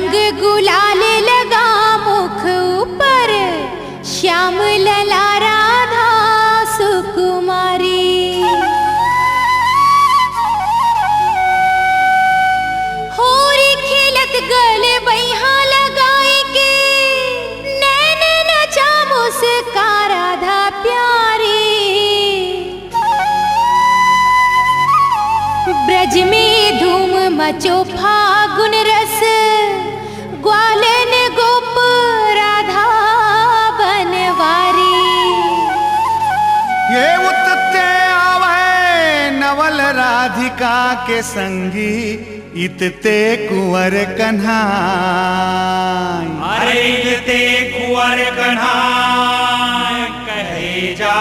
रंग गुलाल लगा मुख ऊपर, श्याम लला राधा सुकुमारी। होरी खेलत गल बैहा लगाई के, नैन नचा मुस्का राधा प्यारी। ब्रज में धूम मचो फागुन रस, ग्वालन गोप राधा बनवारी। ये उतते आवे नवल राधिका के संगी, इतते कुंवर कन्हाई। अरे इतते कुंवर कन्हाई, कहे जा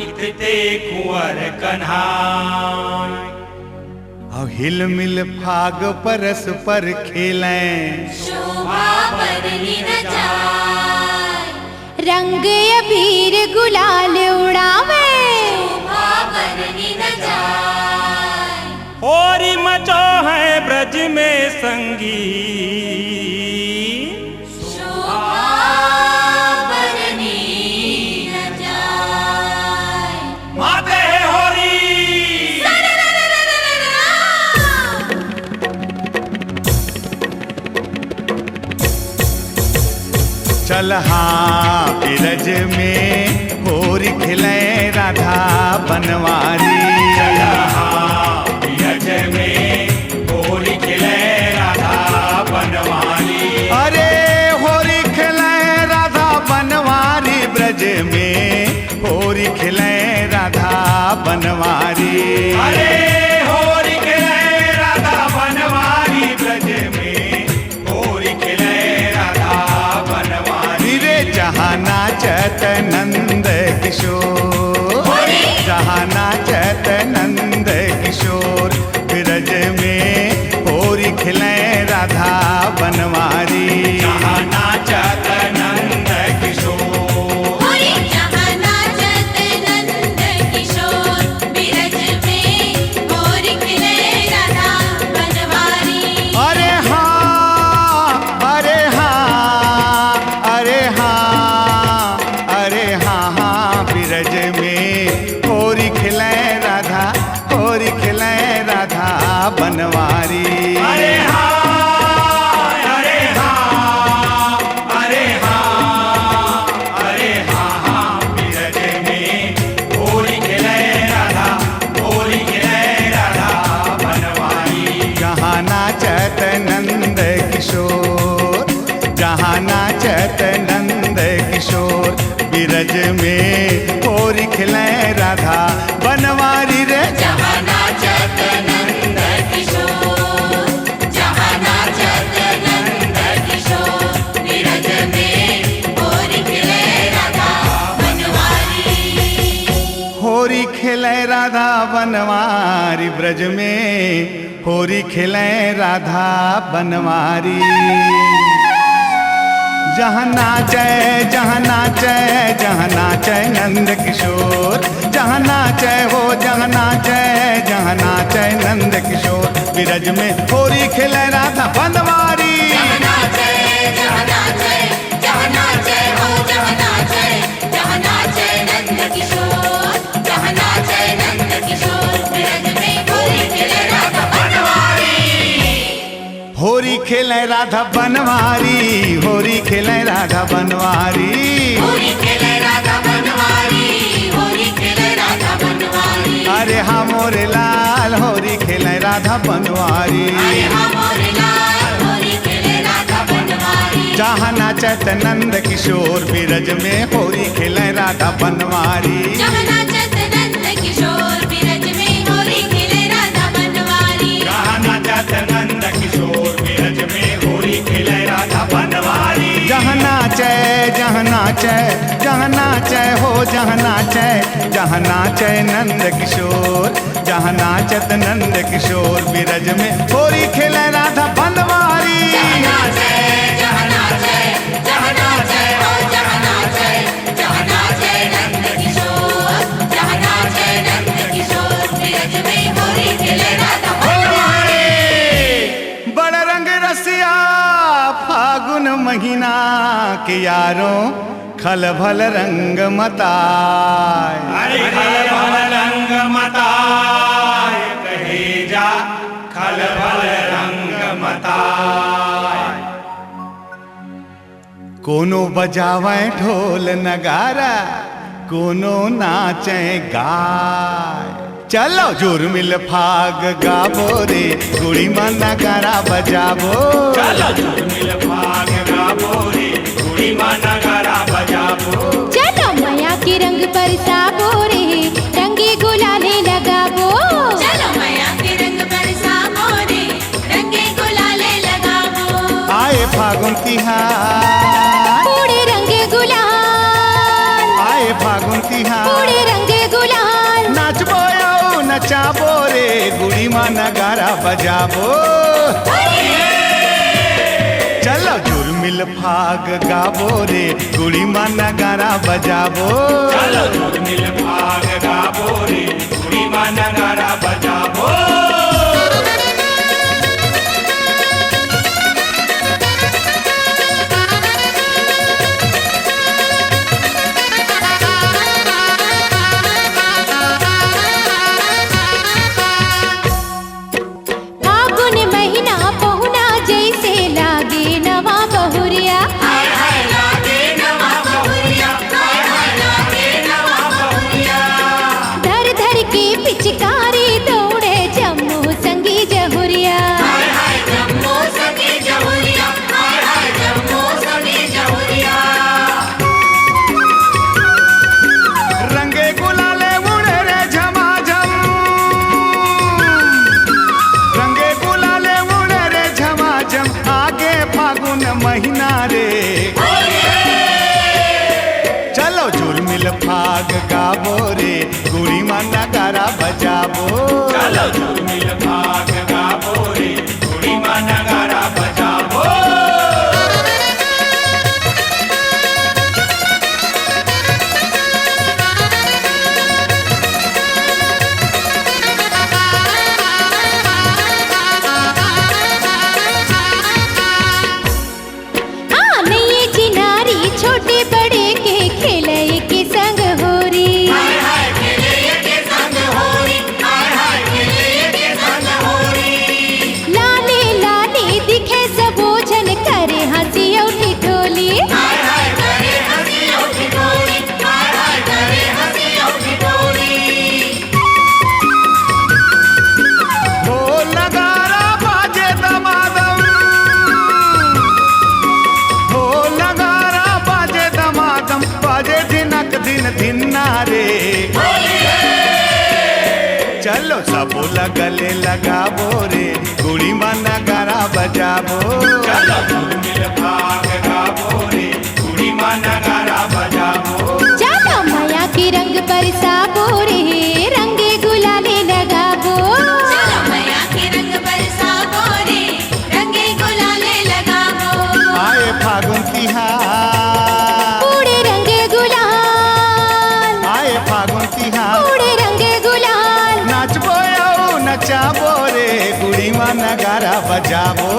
इतते कुंवर कन्हाई। अब हिल मिल फाग परस पर खेलें, शोभा बरनी न जाए। रंग अबीर गुलाल उड़ावे, शोभा बरनी न जाए। होरी मचो है ब्रज में संगी, शोभा बरनी न जाए। माते है होरी। चल हाँ बिरज में होरी खिले राधा बनवारी। चल हाँ बिरज में होरी खिले राधा बनवारी। अरे होरी खिले राधा बनवारी, ब्रज में होरी खिले राधा बनवारी। अरे होरी खिले राधा बनवारी, ब्रज में होरी खिले राधा बनवारी। रे जहाँ नाचत नंद किशोर, जहाँ नाचत नंद किशोर, ब्रज में होरी खिले राधा बनवारी। जहाँ नाचत नंद किशोर, जहाँ नाचत नंद किशोर, बिरज में होरी खिले राधा बनवारी। अरे हाँ अरे हाँ अरे हाँ अरे हाँ हाँ, ब्रज में होरी खिले राधा, होरी खिले राधा बनवारी। अरे हाँ अरे हाँ अरे हाँ अरे हाँ हाँ, बिरज में होरी खिले राधा, होरी खिले राधा बनवारी। जहाँ नाचत नंद किशोर, जहाँ नाचत नंद किशोर, ब्रज में होरी खिले राधा बनवारी। रे जहाँ नाचत नंद किशोर, जहाँ नाचत नंद किशोर, बिरज में होरी खिले राधा बनवारी। होरी खिले राधा बनवारी, ब्रज में होरी खिले राधा बनवारी। जहाँ नाचे जहाँ नाचे जहाँ नाचे नंद किशोर, जहाँ नाचे हो जहाँ नाचे जहाँ नाचे नंद किशोर, ब्रज में होरी खिले राधा बनवारी। जहाँ नाचे जहाँ नाचे जहाँ नाचे हो जहाँ नाचे जहाँ नाचे नंद किशोर, जहाँ नाचे नंद किशोर, बिरज में होरी खिले राधा बनवारी। होरी खेले राधा बनवारी, होरी खेले राधा बनवारी। होरी खेले राधा बनवारी, होरी खेले राधा बनवारी। अरे हाँ मोरे लाल होरी खेले राधा बनवारी। अरे हाँ मोरे लाल, होरी खेले राधा बनवारी। जहाँ नाचत नंद किशोर, ब्रज में होरी खेले राधा बनवारी। जहाँ नाचत नंद किशोर, बिरज में होरी खिले राधा बनवारी। जहाँ नाचत नंद किशोर, ब्रज में होरी खिले राधा बनवारी। जहाँ नाचे जहाँ नाचे जहाँ नाचे हो जहाँ नाचे जहाँ नाचे नंद किशोर, जहाँ नाचत नंद किशोर, ब्रज में होरी खेले राधा बनवारी। जहाँ नाचे जहाँ नाचे जहाँ नाचे हो जहाँ नाचे जहाँ नाचे नंद किशोर, जहाँ नाचे नंद किशोर, बिरज में होरी खिले राधा बनवारी। बड़ रंग रसिया महीना के यारों खल भल रंग मताए। अरे खल भल रंग मताय कहे जा खल भल रंग मताय। कोनो बजावे ढोल नगारा, कोनो नाचे गाय। चलो जुर्मिल फाग गाबो रे, गुड़ी मन नगारा बजाबो। चलो झूमिल भाग गाबो रे, गुड़ी माँ नगारा बजाबो। चलो माया के रंग बरसाबो रे, रंगे गुलाले लगाबो। चलो मैया के रंग बरसाबो रे, रंगे गुलाले लगाबो। आए फागुन तिहार, पूरे रंगे गुलाल, आए फागुन तिहार, पूरे रंगे गुलाल। नाचबो आओ नचाबो रे, गुड़ी माँ नगारा बजाबो। चलो जुर्मिल फाग गाबो रे, गुड़ी माँ नगारा बजाबो। चलो झूमिल भाग गाबो रे, गुड़ी माँ नगारा बजाबो। फागुन महीना पहुना जैसे लागे नवा बहुरिया। हाय हाय लागे नवा बहुरिया, हाय हाय लागे नवा बहुरिया। धर धर के पिचकारी दौड़े जम्मू संगी जहुरिया। हाय हाय जम्मू सखी जहुरिया, हाय हाय जम्मू सखी जहुरिया। रंगे गुलाले उड़े रे झमाझम, रंगे गुलाले उड़े रे झमाझम, आगे फागुन महीना रे। चलो झुलमिल फाग गाबो रे, गुड़ी माँ नगारा बजाबो। चलो झूमिल भाग गाबो रे, गुड़ी माँ नगारा बजाबो। आने ये चिनारी छोटे बड़े के खेले के संग होरी। हाय हाय खेले के संग होरी, हाय हाय खेले के संग होरी। लाले लाले दिखे सबोझन करे हंसी उठी ठोली। हाय हाय करे हंसी उठी ठोरी, हाय हाय करे हंसी उठी ठोरी। ढोल नगारा बाजे दमादम, ढोल नगारा बाजे दमादम, बाजे दिनक दिन धिन्ना रे। चलो सब लगले लगाबो रे, गुड़ी माँ नगारा बजाबो। चलो झूमिल भाग गाबो रे, गुड़ी माँ नगारा बजाबो। चलो माया के रंग बरसाबो रे, रंगे गुलाले लगाबो। चलो मैया के रंग बरसाबो रे, रंगे गुलाले लगाबो। आए फागुन तिहार, पूरे रंगे गुलाल, आए फागुन तिहार, पूरे रंगे गुलाल। नाचबो आओ नचाबो रे, गुड़ी माँ नगारा बजाबो।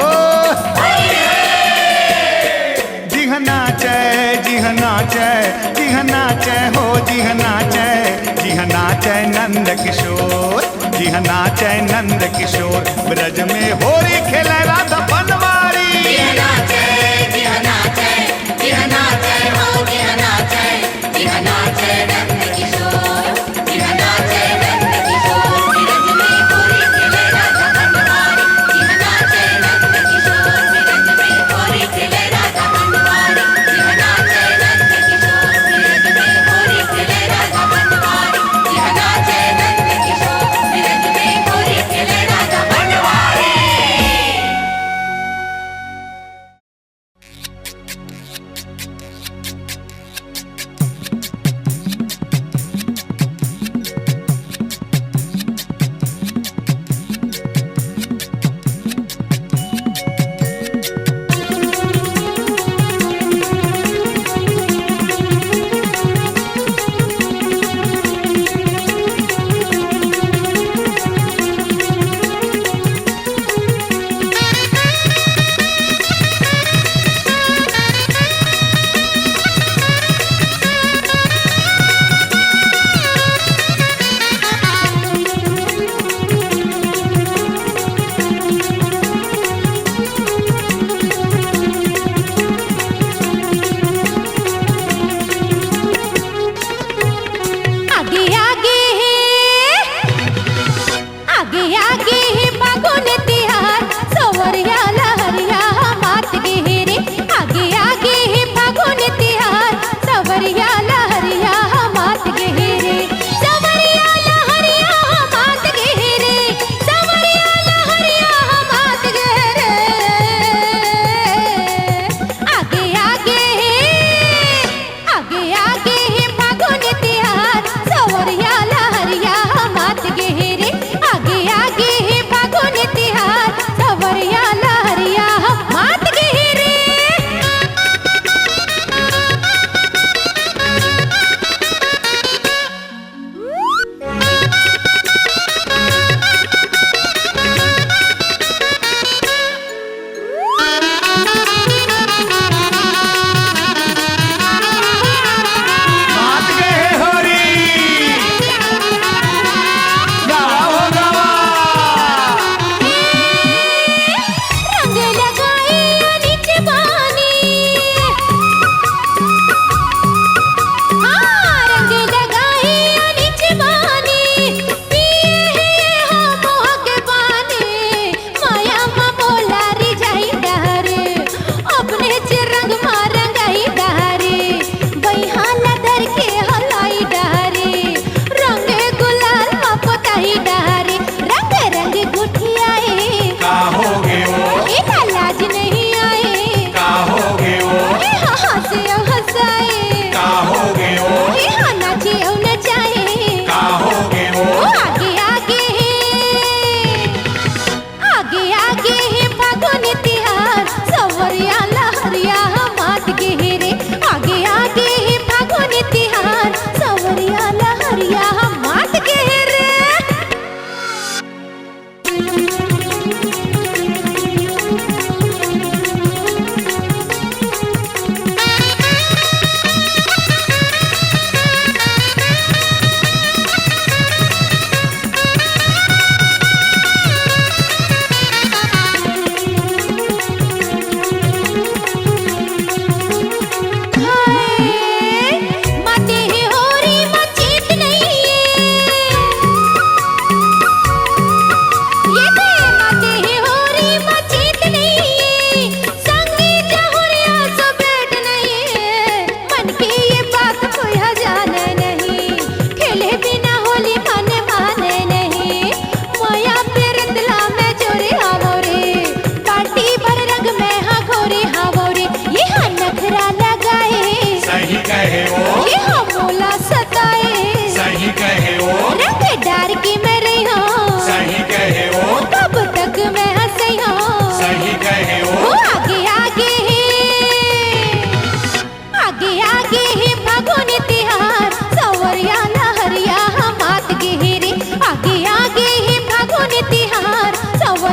जिह नाचे जिह नाचे जिह नाचे हो, जिह नाचे जिह नाचे नंद किशोर, जिह नाचे नंद किशोर। ब्रज में होरी खेले राधा बनवारी। जिह नाचे, जिह नाचे, जिह नाचे हो, जिह नाचे, जिह नाचे नंद किशोर, जिह नाचे नंद किशोर। ब्रज में होरी खेले राधा बनवारी, जिह नाचे नंद किशोर। ब्रज में होरी खेले राधा बनवारी, जिह नाचे नंद किशोर। ब्रज में होरी खेले राधा बनवारी, जिह नाचे नंद किशोर। ब्रज में होरी खेले राधा बनवारी।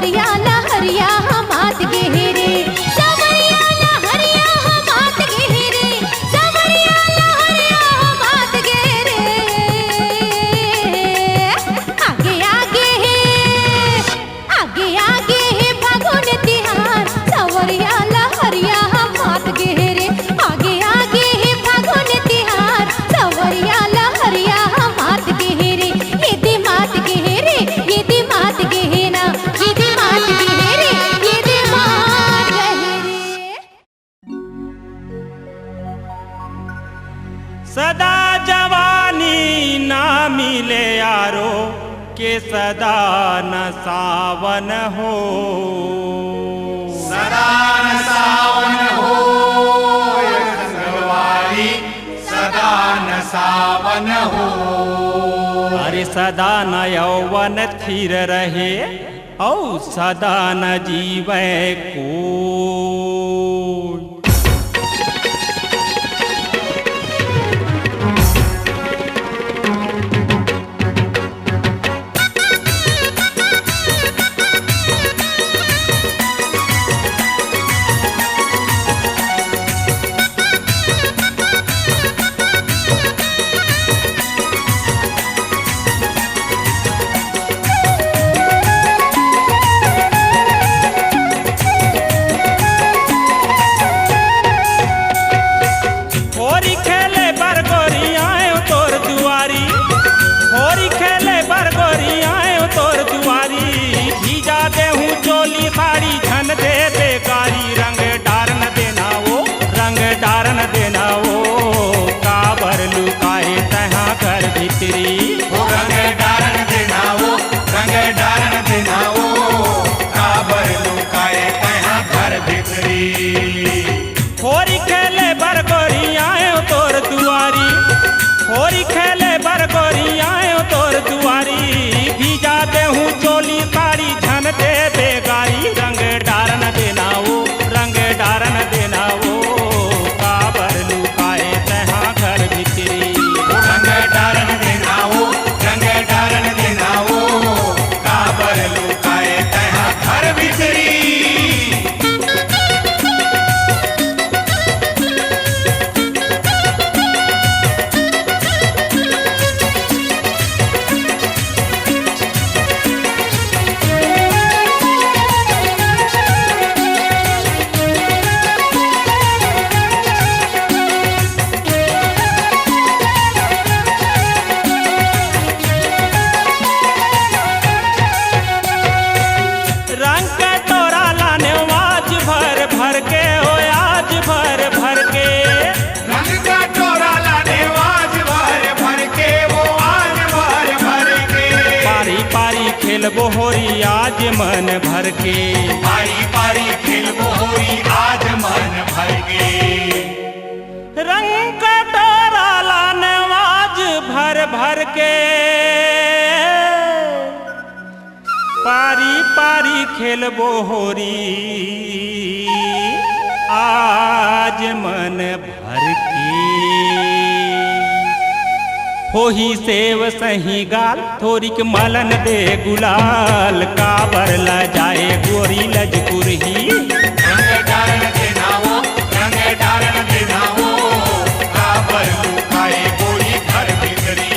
सवरिया लहरिया हमात गेरे, सवरिया लहरिया हमात गेरे, सवरिया लहरिया हमात गेरे। आगे आगे है फागुन तिहार, सवरिया लहरिया हमात गेरे। आगे आगे है फागुन तिहार, सवरिया लहरिया हमात गेरे। ये दे मात गेरे, ये दे मात गेना, ये दे मात गेरे, ये दे मात गेरे। सदा जवानी ना मिले यारो के सदा न सावन हो। सदा न सावन हो संगवारी, सदा न सावन हो। अरे सदा न यौवन थिर रहे औ सदा न जीवे को। होरी खेले बरगोरी आयो तोर दुआरी, होरी खेले बरगोरी आयो तोर दुआरी। भीजा दे हूँ चोली साड़ी झन दे बेकारी, रंग डार न देना वो, रंग डार न देना वो। काबर लुकाए तहाँ घर भीतरी, रंग डारन देना वो, रंग डारन देना वो। काबर लुकाए तहाँ घर भीतरी। होरी खेले बरगोरी आयो तोर दुआरी, होरी खेले बरगोरी आयो तोर दुआरी। भीजा दे हूँ चोली साड़ी झन दे बेगारी, रंग डार न देना वो, रंग डार न देना वो। काबर लुकाए तहाँ घर भीतरी, रंग डारन देना वो, रंग डारन देना वो। काबर लुकाए तहाँ घर भीतरी। रंग का टोरा लाने आज भर भर के हो, आज भर भर के। रंग का टोरा लाने आज भर भर के, वो आज भर भर के। पारी पारी खेलबो होरी आज मन भर के, पारी पारी खेलबो होरी आज मन भर के। रंग का टोरा लाने आज भर भर के। पारी पारी खेलबो होरी आज मन भर के। होही सेव सही गाल, थोरीक मलन दे गुलाल। काबर ल जाए गोरी लजकुरही, रंग डारन देना वो, रंग डारन देना वो। काबर लुकाए गोरी घर भीतरी,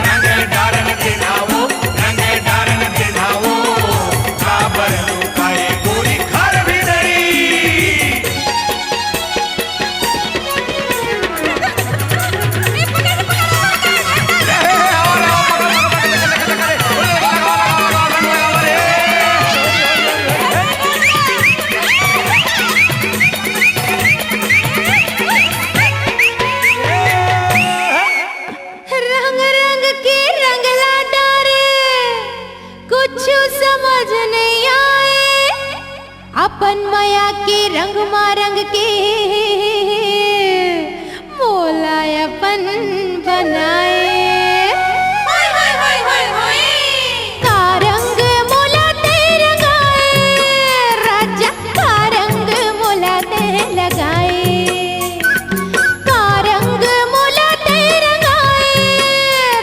रंग डारन देना वो, रंग डारन देना वो। काबर लुकाए गोरी घर भीतरी। रंग रंग के रंगला डारे, कुछ समझ नहीं आए। अपन माया के रंग मारंग के मोला अपन बनाए। का रंग मोला ते रंगाए, राजा का रंग मोला ते लगाए। का रंग मोला ते रंगाए,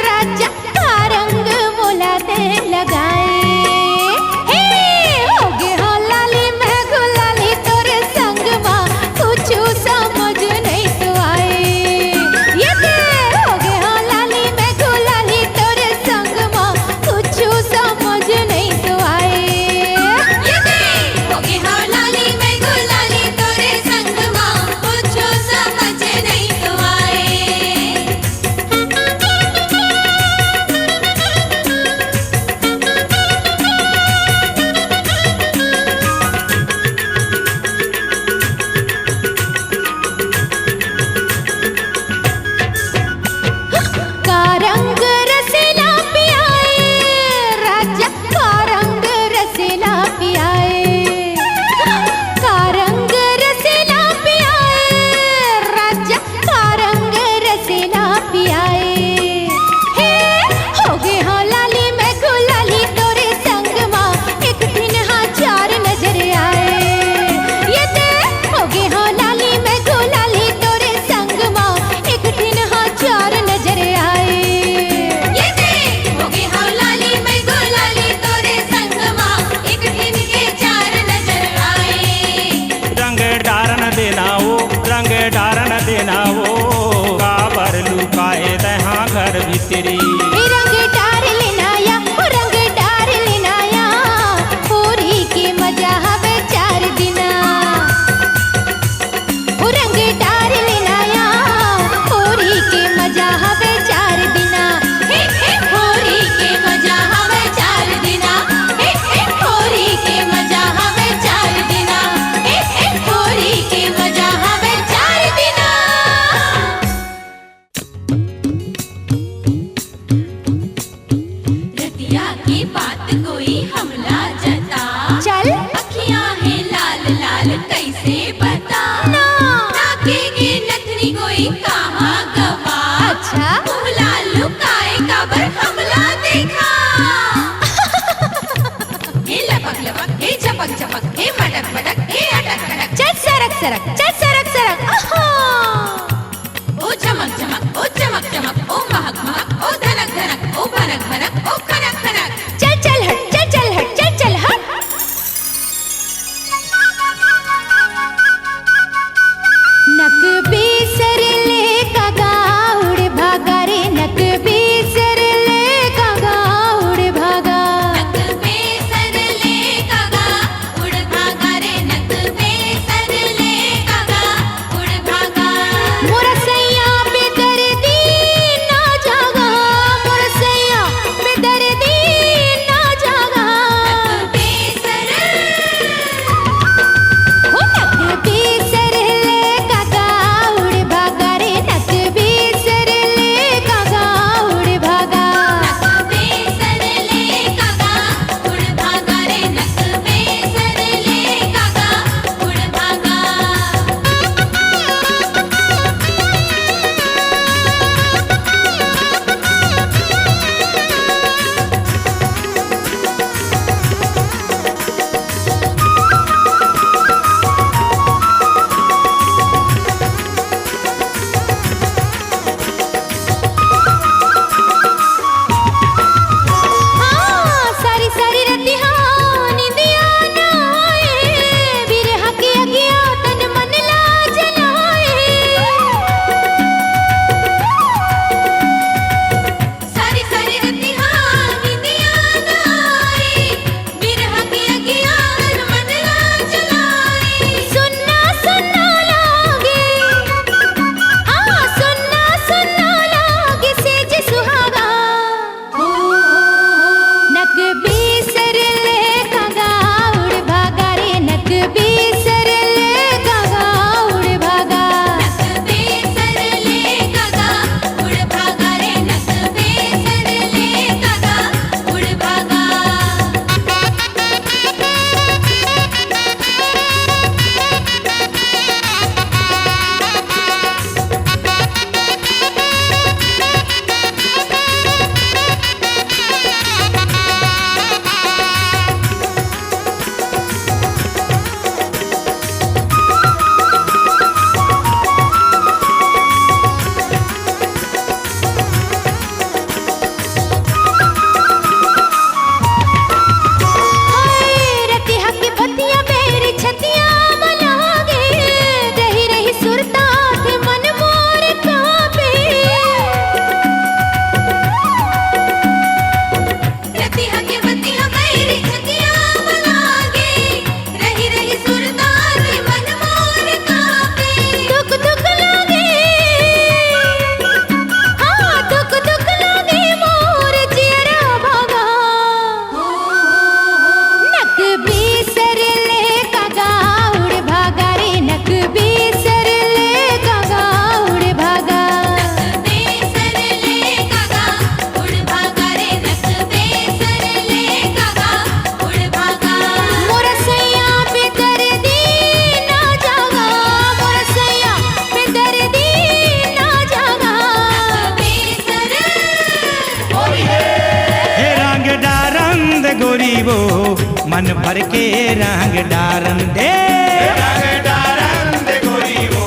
राजा का रंग मोला ते लगाए। हे कोई हमला जता चल अखियां हैं लाल लाल कैसे बता ना ताकेगी नथनी कोई कहाँ गवा अच्छा मुहला लुकाए काबर हमला देखा हे लपक लपक हे झपक झपक हे मटक मटक हे अटक अटक चल सरक सरक चल सरक सरक आहा। ओ चमक चमक ओ चमक चमक ओ महक महक ओ धनक धनक ओ भनक भनक ओ खनक खनक चल चल हट चल चल हट चल चल हट नक बेसर ले कागा उड़ भागा रे नक बेसर ले कागा उड़ भागा नक बेसर ले कागा उड़ भागा रे नक बेसर ले कागा उड़ भागा मोरा सैया बेदर्दी ना जागा मोरा सैया बेदर्दी ना जागा नक बेसर हो नक बेसर ले कागा उड़ भागा रे नक बेसर ले कागा उड़ भागा नक बेसर ले कागा उड़ भागा रे नक बेसर ले कागा उड़ भागा हाँ सारी सारी रतिहा निंदिया ना आए बिरहा के अगिया तन मन ला जलाए सारी सारी रतिहा निंदिया ना आई बिरह की अगिया मन ला जलाई सुनना सुनना लागे हाँ सुनना सुनना लागे सेज सुहागा नक बेसर ले कागा उड़ भागा रे नक बेसर ले कागा उड़ भागा नक बेसर ले कागा उड़ भागा रे नक बेसर ले कागा उड़ भागा हाय रतिहा की बत्तियां मेरी छतियां मलागे रही रही सुरता थे मन मोर कांपे रतिहा के बतिहा मेरी छतिया मलागे रही रही सुरता के मन मोर कांपे दुख दुख लागे हाँ दुख दुख लागे मोर जियरा भागा नक बेसर ले कागा उड़ भागा रे नक बेसर ले कागा उड़ भागा बेसर ले कागा उड़ भागा रे नक बेसर ले कागा उड़ भागा मोरा सैया बेदर्दी ना जागा मोरा सैया बेदर्दी ना जागा बेसर हे रंग डारन दे गोरी वो मन भर के रंग डारन दे रंग डारन दे गोरी वो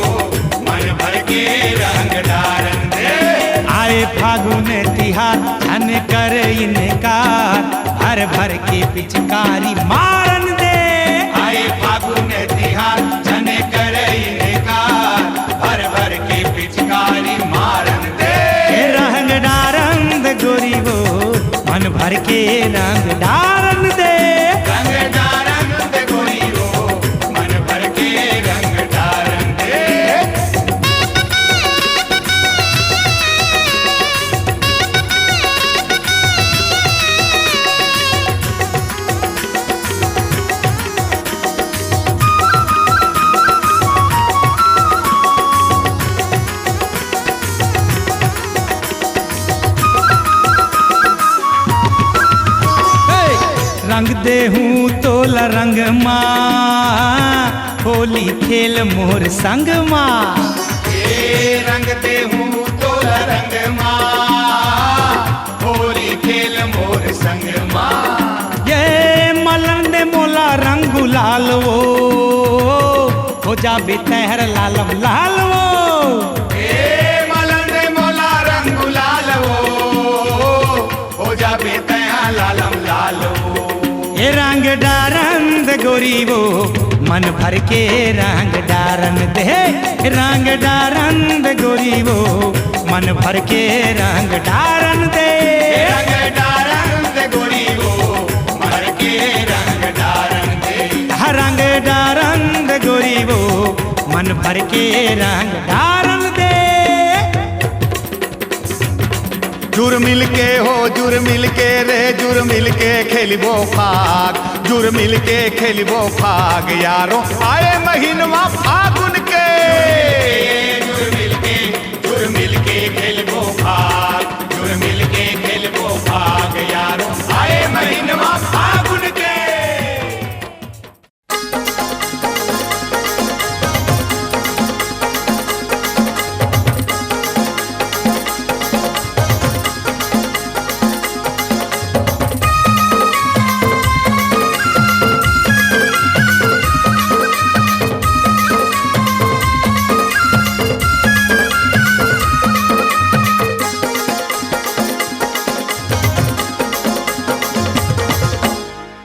मन भर के रंग डारन दे आए फागुन तिहार धन कर इनकार भर भर के पिचकारी मारन दे आए फागुन तिहार जने करे इनकार भर भर के पिचकारी मारन दे हे रंग डारन दे गोरी वो मन भर के रंग डारन दे रंग डारन दे गोरी वो मन भर के रंग डारन दे रंग दे हूँ तोला रंग माँ, होली खेल मोर संग माँ। रंग दे हूँ तोला रंग माँ, होली खेल मोर संग माँ। ये मलन दे मोला रंग गुलाल वो, हो जाबे तहर लालम लाल वो। मलन दे मोला रंग गुलाल वो, हो जाबे तया लालम लाल वो। ये रंग डारन दे गोरी वो, मन भर के रंग डारन दे। रंग डारन दे गोरी वो, मन भर के रंग डारन दे। रंग डारन दे गोरी वो, भर के रंग डारन दे। रंग डारन दे गोरी वो, मन भर के रंग डारन दे। जुर मिल के हो जुर मिल के रे, जुर मिल के खेलिबो फाग, जुर मिल के खेलिबो फाग यारो आए महीनवा फागुन के। जुर मिल के खेलिबो फाग, जुर मिल के खेलिबो फाग यारो आए महीनवा फागुन के।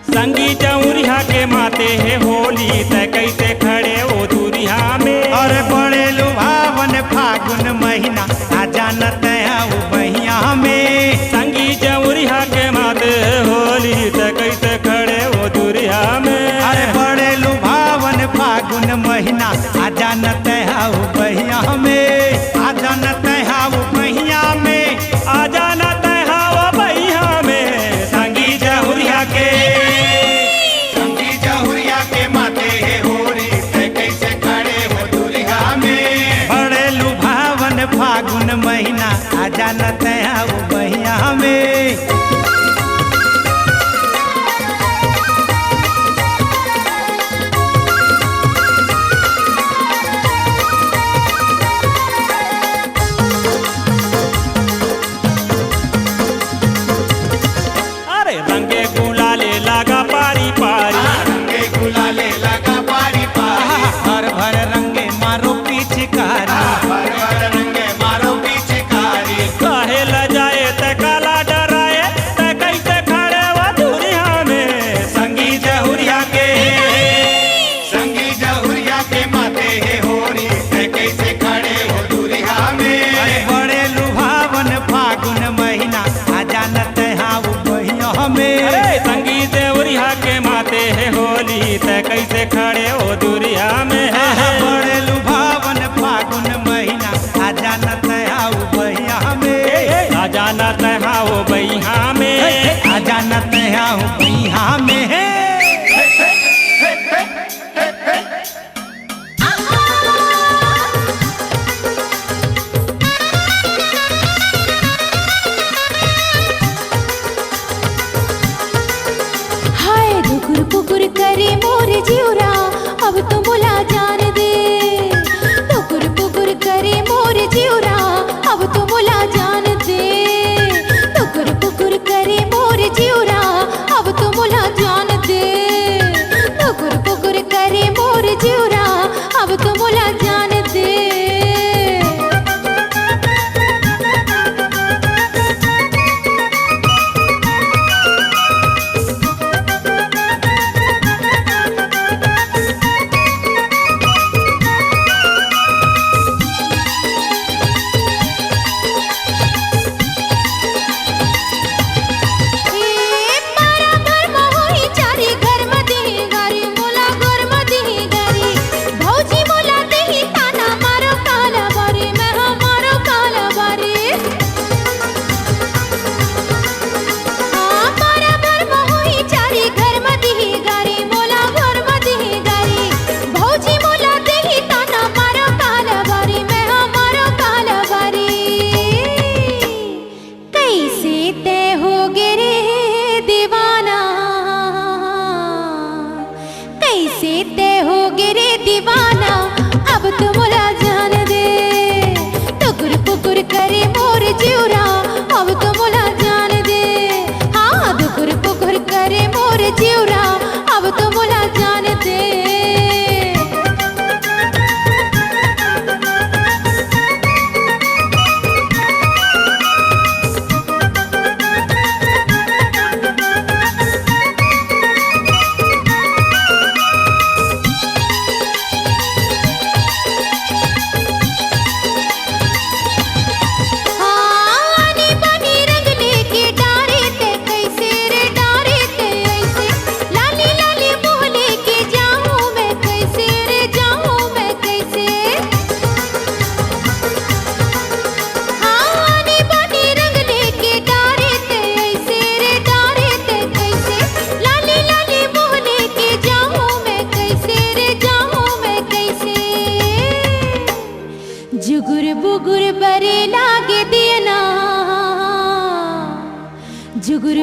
संगी जौरिया के माते है होली, तय कैसे खड़े ओ दूरिया में। और बड़े लुभावन फागुन महीना, आ जानत आओ बहिया में। संगी जौरिया के माते है होली, तय कैसे खड़े ओ दूरिया में। अरे बड़े लुभावन फागुन महीना, आ जानत आओ बहिया में। आ जानत आओ बहिया में, आ जाना तय हवा बहिया में। संगी जौरिया के फागुन महीना, आ जानत आओ बहिया में। अरे रंगे गुलाले लगा पारी पारी, रंगे गुलाले लगा पारी पारी। हर भर रंगे मारो पिचकारी। भर भर रंगे मारो पिचकारी। काहे ल जाए त काला डराए, त कैसे खड़े वो दूरिया में। संगी जहुरिया के संगी जहुरिया के माते है होरी, कैसे खड़े हो दूरिया में। अरे बड़े लुभावन फागुन महीना, आ जानत आओ बहिया में। अरे संगी जहुरिया के माते है होली, त कैसे खड़े हो दूरिया में। बड़े लुभावन फागुन महीना, आ जानत आओ बहिया में। आ जाना तय हो बहिया में। आ जानत आओ बहिया में। हाय धुकुर पुकुर करे मोर जिउरा, अब तो मोला जान दे।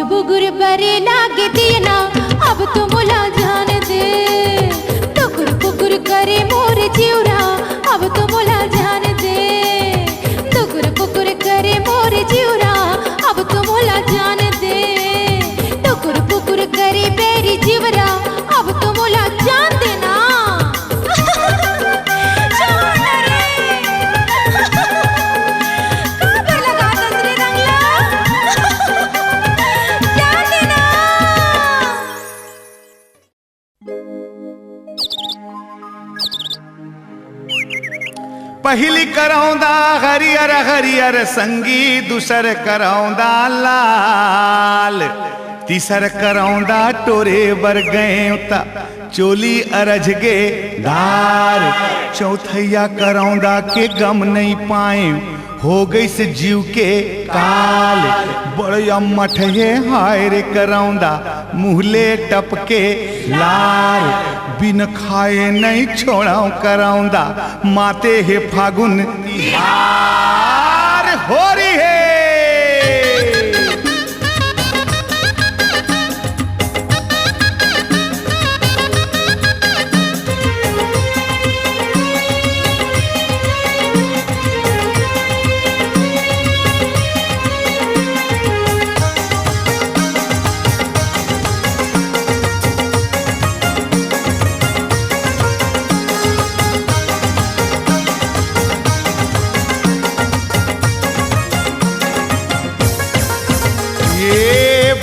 बुगुर बरे लागे दियना अब तो मोला जान दे टुकुर पुकुर करे मोर जिउरा अब तो मोला जान दे टुकुर पुकुर करे मोर जिउरा अब तो मोला जान दे टुकुर पुकुर करे बेरी जिवरा अब तो मोला जान देना जान रे काबर लगा तंद्रे रंगला जान देना पहली करौंदा हरियर हरियर संगी दूसर करौंदा लाल तीसर करौंदा टोरे बर गए ता चोली अरझ गे दार चौथैया करौंदा के गम नहीं पाए हो गई से जीव के काल बड़या मठे हाय रे करौंदा मुहले टपके लार बिन खाए नहीं छोड़ाऊ करौंदा माते हे फागुन तिहार हो रही है।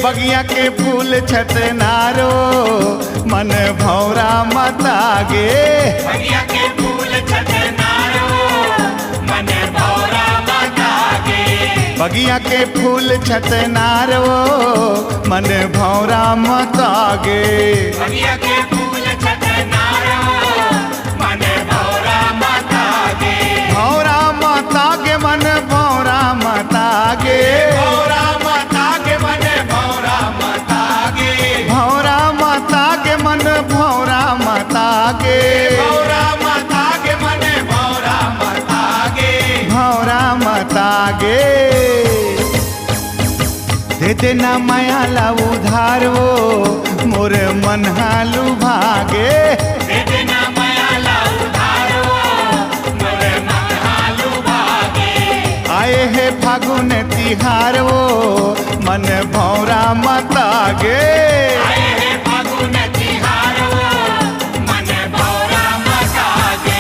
बगिया के फूल छतनारो मन भौरा मता गे बगिया के फूल छतनारो मन भौरा मता गे बगिया के फूल छतनारो मन भौरा मता गे बगिया के फूल छतनारो मन भौरा मता गे भौरा मता गे मन भौरा मता गे भौरा मता गे मन भौरा मता गे भौरा मता गे मन भौरा मता गे भौरा मता गे मन भौरा मता गे भौरा मता गे दे देना माया ला उधार वो मोर मन हालू भागे दे देना माया ला उधारो मोरे मन हालू भागे आए है फागुन तिहार वो मन भौरा मता गे आए हे फागुन तिहारो मन भौरा मता गे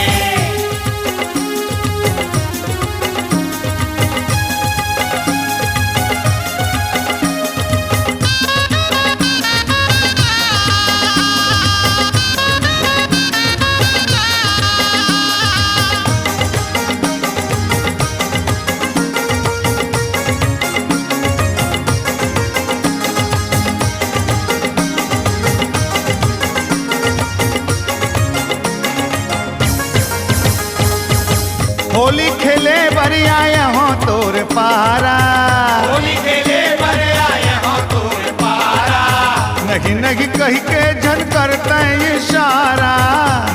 होली खेले बरी आया हो तोर पारा होली खेले बर आया हो तोर पारा नहीं नहीं कही के झन करते इशारा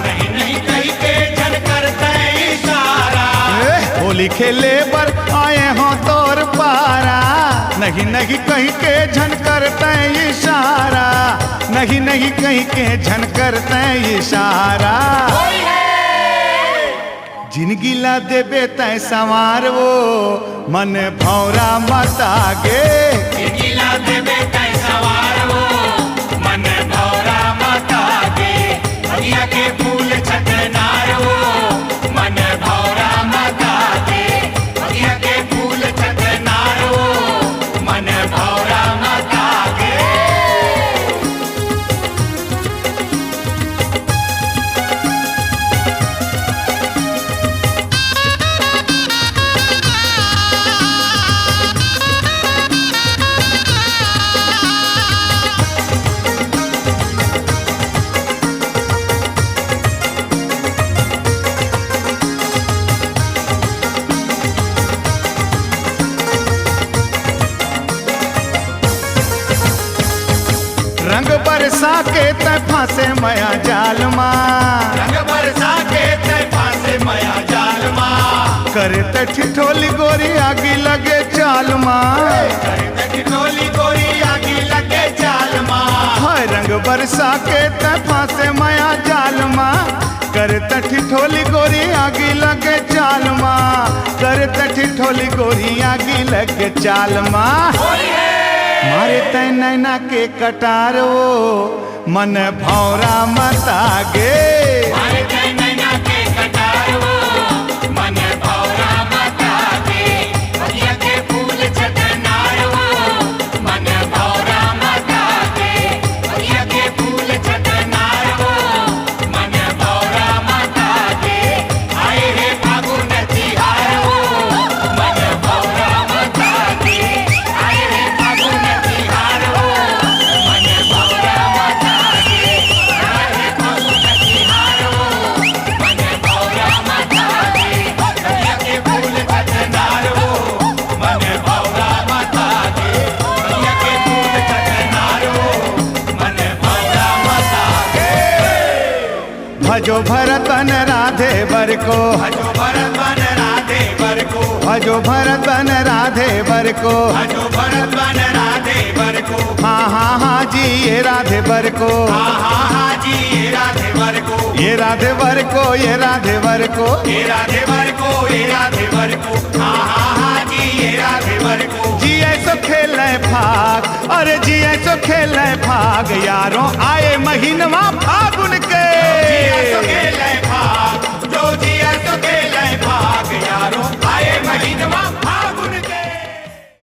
नहीं नहीं कही के जन करते इशारा होली खेले बर आए हो तोर पारा नहीं नहीं कहीं के झन करते इशारा नहीं नहीं कहीं के झन करते इशारा जिनगी ला देबे तय संवार वो मन भौरा मता गे गिला देबे तै सवार हो मन भौरा मता गे बगिया के फूल छतनार हो मन भौरा मता गे बगिया के फूल छतनार हो मन भौरा मता गे रंग बरसा के तय फांसे मया जाल माँ रंग बरसा के तै फांसे मया जाल माँ करत ठिठोली गोरी आगी लगे चाल माँ ठिठोली गोरी आगी लगे चाल माँ हाय रंग बरसा के त फांसे माया जाल माँ करत ठिठोली गोरी आगी लगे चाल माँ करत ठिठोली गोरी आगी लगे चाल माँ मारे तै नैना के कटारो मन भौरा मता गे मारे तै नैना के कटारो मन भौरा मता गे बगिया के फूल छटनारो मन भौरा मता गे बगिया के फूल छटनारो मन भौरा मता गे आए रे फागुन तिहारो मन भौरा मता गे आए रे फागुन तिहारो मन भौरा मता गे आए रे फागुन तिहारो मन भौरा मता गे बगिया के फूल छटनारो मन भौरा मता गे बगिया के फूल छटनारो मन भौरा मता गे भजो भरत बन राधे बर को भजो भरत बन राधे बर को भजो भरत बन राधे बर को भजो भरत बन राधे बर को हाँ हाँ हाँ जी ये राधे बर को हाँ हाँ हाँ जी ये राधे बर को ये राधे बर को ये राधे बर को ये राधे बर को ये राधे बर को हाँ हाँ हाँ जी ये राधे बर को जी ऐसो खेल भाग अरे जी ऐसो खेल भाग यारों आए महीनवा फागुन